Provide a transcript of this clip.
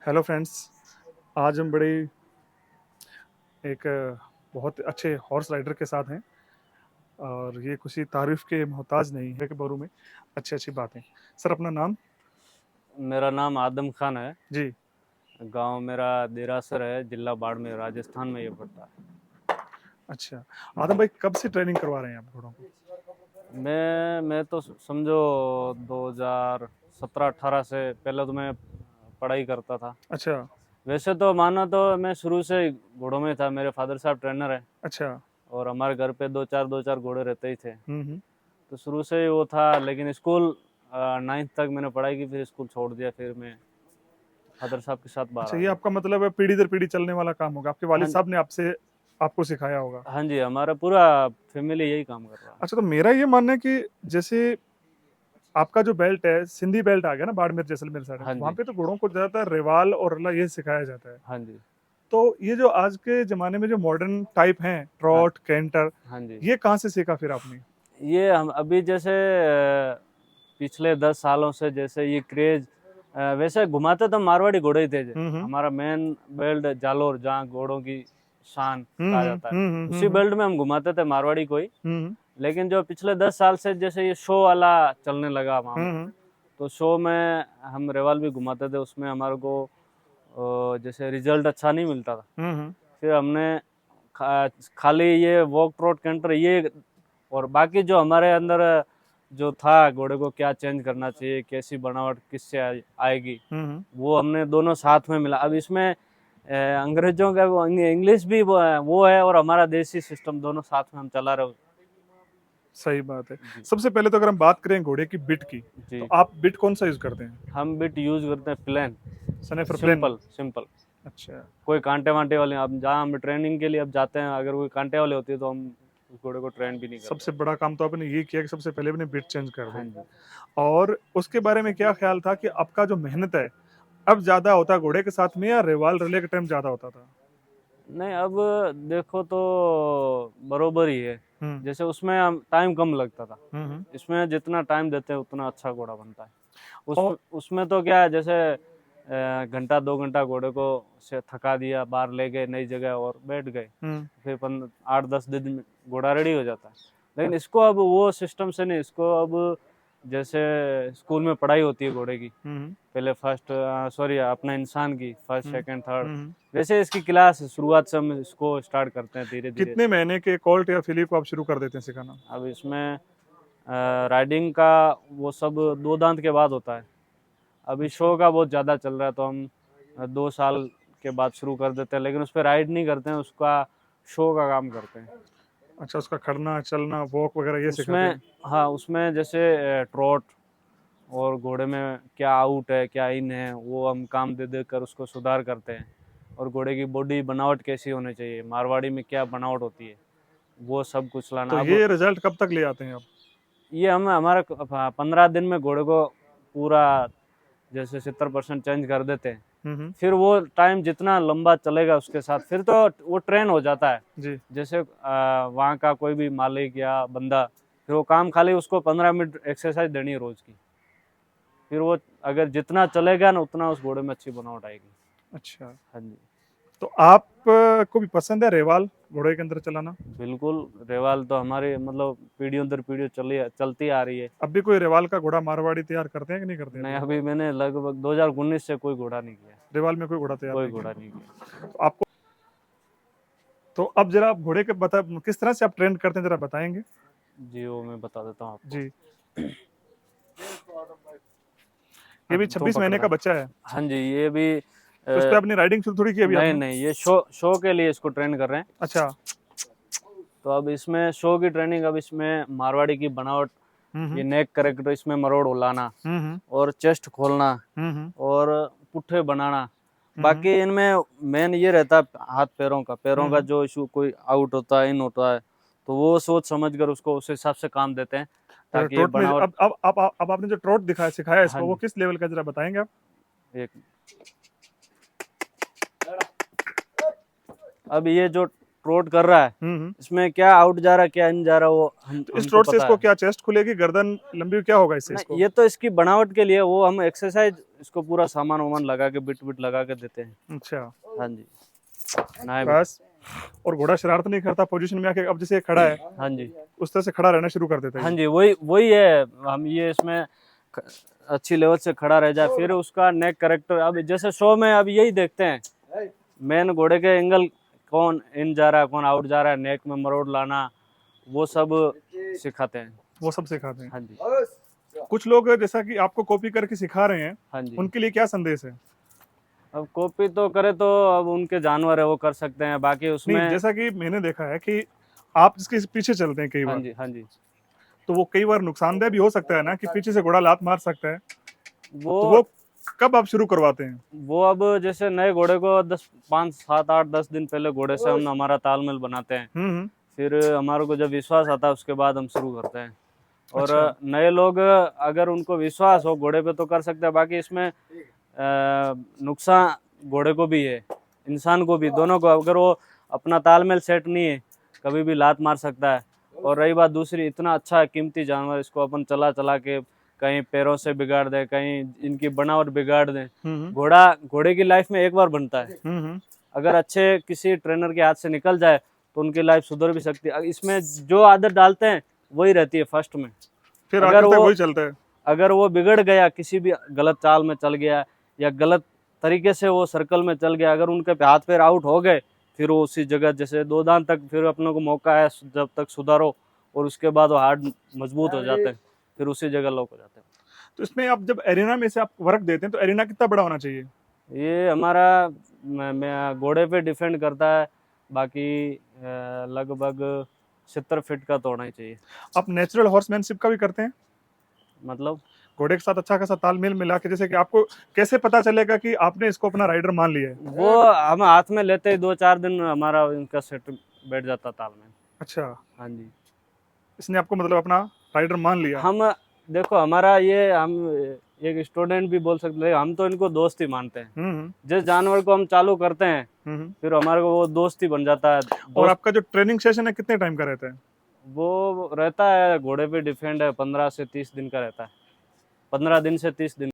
Hello friends. आज हम बड़े एक बहुत अच्छे हॉर्स राइडर के साथ हैं और ये किसी तारीफ के मोहताज नहीं है के बारे में अच्छी अच्छी बातें। सर अपना नाम? मेरा नाम आदम खान है। जी। गांव मेरा देरासर है, जिला बाड़मेर, राजस्थान में ये पड़ता है। अच्छा, आदम भाई कब से ट्रेनिंग करवा रहे हैं आप घोड़ों को? मैं तो समझो 2017-18 से पहले तो मैं पढ़ाई करता था। अच्छा। वैसे तो मानो तो मैं शुरू से ही घोड़ों में था। मेरे फादर साहब ट्रेनर है अच्छा। और हमारे घर पे दो चार घोड़े रहते ही थे। हम्म। तो शुरू से ही वो था, लेकिन स्कूल 9th तक मैंने पढ़ाई की, फिर स्कूल छोड़ दिया, फिर मैं फादर साहब के साथ बाहर अच्छा, आ ये गया। आपका मतलब है पीढ़ी दर पीढ़ी चलने वाला काम होगा, आपके वालिद हाँ, साहब ने आपसे आपको सिखाया होगा। हाँ जी, हमारा पूरा फैमिली यही काम कर रहा है। अच्छा, तो मेरा ये मानना है कि जैसे आपका जो बेल्ट है सिंधी बेल्ट आ गया ना बाड़मेर जैसलमेर साइड में, हाँ तो वहाँ जी, पे तो घोड़ों को ज्यादातर रेवाल और रला ये सिखाया जाता है। हाँ जी, तो ये जो आज के जमाने में जो मॉडर्न टाइप हैं हाँ, ट्रॉट कैंटर, हाँ जी। ये कहाँ से सीखा फिर आपने? ये हम अभी जैसे पिछले 10 सालों से जैसे ये क्रेज, वैसे घुमाते तो मारवाड़ी घोड़े ही थे हम्म। हमारा मेन बेल्ट जालोर, जहाँ घोड़ों की शान कहा हम्म। जाता है, हम्म। उसी बेल्ट में हम घुमाते थे मारवाड़ी को ही। हम्म। लेकिन जो पिछले 10 साल से जैसे ये शो वाला चलने लगा मामला, हम्म। तो शो में हम रेवाल भी घुमाते थे। उसमें हमारे को जैसे रिजल्ट अच्छा नहीं मिलता था। हम्म। फिर हमने खाली ये वॉक ट्रॉट कैंटर ये, और बाकी जो हमारे अंदर जो था घोड़े को क्या चेंज करना चाहिए, कैसी बनावट किससे आएगी, हम्म। वो हमने दोनों साथ में मिला। अब इसमें अंग्रेजों का वो इंग्लिश भी वो है और हमारा देसी सिस्टम, दोनों साथ में हम चला रहे। सही बात है। जी, सबसे पहले तो अगर हम बात करें घोड़े की बिट की, तो जी। आप बिट कौन सा यूज करते हैं? हम बिट यूज करते हैं प्लेन, सनेफर प्लेन। Simple simple. अच्छा। कोई कांटे वांटे वाले, अब जहाँ हम ट्रेनिंग के लिए अब जाते हैं, अगर कोई कांटे वाले होती है तो हम उस घोड़े को ट्रेन भी नहीं करते। सबसे बड़ा काम तो आपने ये किया कि सबसे पहले आपने बिट चेंज कर दी। हाँ जी। और उसके बारे में क्या ख्याल था कि आपका जो मेहनत है अब ज्यादा होता है घोड़े के साथ में या रेवाल रले के टाइम ज्यादा होता था? नहीं, अब देखो तो बरोबर ही है। हम्म। जैसे उसमें हम टाइम कम लगता था, हम्म। इसमें जितना टाइम देते हैं उतना अच्छा घोड़ा बनता है। और उसमें तो क्या है, जैसे घंटा 2 घंटा घोड़े को से थका दिया, बाहर ले गए नई जगह और बैठ गए, हम्म। फिर 8-10 दिन में घोड़ा रेडी हो जाता है। लेकिन इसको अब वो सिस्टम से नहीं, इसको अब जैसे स्कूल में पढ़ाई होती है घोड़े की, हम्म। पहले फर्स्ट, सॉरी, अपना इंसान की फर्स्ट हम्म। सेकंड थर्ड, हम्म। वैसे इसकी क्लास शुरुआत से हम इसको स्टार्ट करते हैं धीरे धीरे। कितने महीने के कोल्ट या फिली को आप शुरू कर देते हैं सिखाना? अब इसमें राइडिंग का वो सब 2 दांत के बाद होता है। अभी अच्छा। शो का बहुत ज़्यादा चल रहा है, तो हम 2 साल के बाद शुरू कर देते हैं, लेकिन उस पर राइड नहीं करते हैं, उसका शो का काम करते हैं। अच्छा, उसका खड़ना चलना वॉक वगैरह ये सिखाते उसमें, हैं? हाँ, उसमें जैसे ट्रॉट और घोड़े में क्या आउट है क्या इन है, वो हम काम दे दे कर उसको सुधार करते हैं। और घोड़े की बॉडी बनावट कैसी होनी चाहिए, मारवाड़ी में क्या बनावट होती है, वो सब कुछ तो लाना। अब ये रिजल्ट कब तक ले आते हैं आप? ये हम हमारा 15 दिन में घोड़े को पूरा जैसे 70% चेंज कर देते हैं। हम्म। फिर वो टाइम जितना लंबा चलेगा उसके साथ फिर तो वो ट्रेन हो जाता है। जी। जैसे वहाँ का कोई भी मालिक या बंदा, फिर वो काम खाली उसको 15 मिनट एक्सरसाइज देनी है रोज की। फिर वो अगर जितना चलेगा ना उतना उस घोड़े में अच्छी बनावट आएगी। अच्छा, हाँ जी, तो आप को भी पसंद है रेवाल घोड़े के अंदर चलाना? बिल्कुल। रेवाल तो हमारे मतलब पीढ़ियों दर पीढ़ियों चलती आ रही है। अब भी कोई रेवाल का घोड़ा मारवाड़ी तैयार करते हैं कि नहीं करते नहीं, अभी? अभी मैंने लगभग 2019 से कोई घोड़ा नहीं किया। रेवाल में कोई घोड़ा तैयार कोई नहीं घोड़ा किया? नहीं किया। तो आपको, तो अब जरा आप घोड़े के बता किस तरह से आप ट्रेन करते हैं जरा बताएंगे? जी, वो मैं बता देता हूँ आपको। जी। ये हाँ, भी तुम 26 महीने पकड़ना। का बच्चा है, हाँ जी, ये भी तो इस पे आपने राइडिंग शुरू थोड़ी की अभी नहीं आपने? नहीं, ये शो शो के लिए इसको ट्रेन कर रहे हैं। अच्छा। तो अब इसमें शो की ट्रेनिंग, अब इसमें मारवाड़ी की बनावट, ये हम्म। नेक करेक्टर, इसमें मरोड़ उलाना हम्म। और चेस्ट खोलना हम्म। और पुट्ठे बनाना। हम्म। बाकी इनमें मेन ये रहता है हाथ पैरों का हम्म। जो इशू, कोई आउट होता है इन होता है, तो वो सोच समझ कर उसको उस हिसाब से काम देते हैं तो ताकि ये ट्रोट में बनावट। अब आपने जो ट्रोट दिखाया सिखाया हाँ इसको, वो जी, किस लेवल का जरा बताएंगे आप? एक अब ये जो ट्रोट कर रहा है, इसमें क्या आउट जा रहा है क्या इन जा रहा है वो तो इस हमको ट्रोट से पता इसको है। क्या चेस्ट खुलेगी, गर्दन लंबी, क्या होगा इससे इसको? नहीं, ये तो इसकी बनावट के लिए, वो हम एक्सरसाइज इसको पूरा सामान वामान लगा के बिट बिट लगा के देते हैं। अच्छा, हाँ जी, ना बस। और घोड़ा शरारत नहीं करता पोजीशन में आके? अब जैसे ये खड़ा है, हाँ जी, उस तरह से खड़ा रहना शुरू कर देता है हाँ ये? जी, वही वही है। हम ये इसमें ख- अच्छी लेवल से खड़ा रह जाए, फिर उसका नेक करेक्टर, अब जैसे शो में अब यही देखते हैं मेन घोड़े के एंगल, कौन इन जा रहा है कौन आउट जा रहा है, नेक में मरोड़ लाना, वो सब सिखाते हैं। वो सब सिखाते हैं। हाँ जी, कुछ लोग जैसा कि आपको कॉपी करके सिखा रहे हैं, हाँ जी। उनके लिए क्या संदेश है? अब कॉपी तो करे तो अब उनके जानवर है, वो कर सकते हैं, बाकी नहीं, उसमें। जैसा कि मैंने देखा है कि आप इसके पीछे चलते हैं कई हाँ बार, जी, हाँ जी। तो वो कई बार नुकसानदेह भी हो सकता है ना, कि पीछे से घोड़ा लात मार सकता है, वो तो वो कब आप शुरू करवाते हैं? वो अब जैसे नए घोड़े को 5, 7, 8, 10 दिन पहले घोड़े से हम हमारा तालमेल बनाते हैं, फिर हमारे को जब विश्वास आता है उसके बाद हम शुरू करते हैं। और अच्छा। नए लोग अगर उनको विश्वास हो घोड़े पे तो कर सकते हैं, बाकी इसमें नुकसान घोड़े को भी है, इंसान को भी, दोनों को। अगर वो अपना तालमेल सेट नहीं है, कभी भी लात मार सकता है। और रही बात दूसरी, इतना अच्छा कीमती जानवर, इसको अपन चला चला के कहीं पैरों से बिगाड़ दे, कहीं इनकी बनावट बिगाड़ दें। घोड़े की लाइफ में एक बार बनता है, अगर अच्छे किसी ट्रेनर के हाथ से निकल जाए तो उनकी लाइफ सुधर भी सकती है। इसमें जो आदत डालते हैं वही रहती है फर्स्ट में, फिर अगर आखिर तक वो वही चलता है। अगर वो बिगड़ गया, किसी भी गलत चाल में चल गया या गलत तरीके से वो सर्कल में चल गया, अगर उनके हाथ पैर आउट हो गए, फिर वो उसी जगह, जैसे 2 दांत तक फिर अपने को मौका है जब तक सुधारो, और उसके बाद वो हार्ड मजबूत हो जाते हैं, फिर उसी जगह लॉक हो जाते हैं। तो इसमें आप जब एरिना में से आप वर्क देते हैं, तो एरिना कितना बड़ा होना चाहिए? ये हमारा घोड़े पे डिपेंड करता है, बाकी लगभग 70 फीट का तो होना ही चाहिए। आप नेचुरल हॉर्समैनशिप का भी करते हैं? मतलब घोड़े के साथ अच्छा खासा तालमेल मिला के, जैसे कि आपको कैसे पता चलेगा कि आपने इसको अपना राइडर मान लिया है? वो हम हाथ में लेते ही 2-4 दिन हमारा इनका सेट बैठ जाता ताल में। अच्छा, हाँ जी, इसने आपको मतलब अपना राइडर मान लिया? हम देखो हमारा ये, हम एक स्टूडेंट भी बोल सकते हैं, हम तो इनको दोस्त ही मानते हैं। जिस जानवर को हम चालू करते हैं फिर हमारे को वो दोस्त ही बन जाता है। और आपका जो ट्रेनिंग सेशन है कितने टाइम का रहता है? वो रहता है, घोड़े पे डिपेंड है, 15 से 30 दिन का रहता है, 15 दिन से 30 दिन।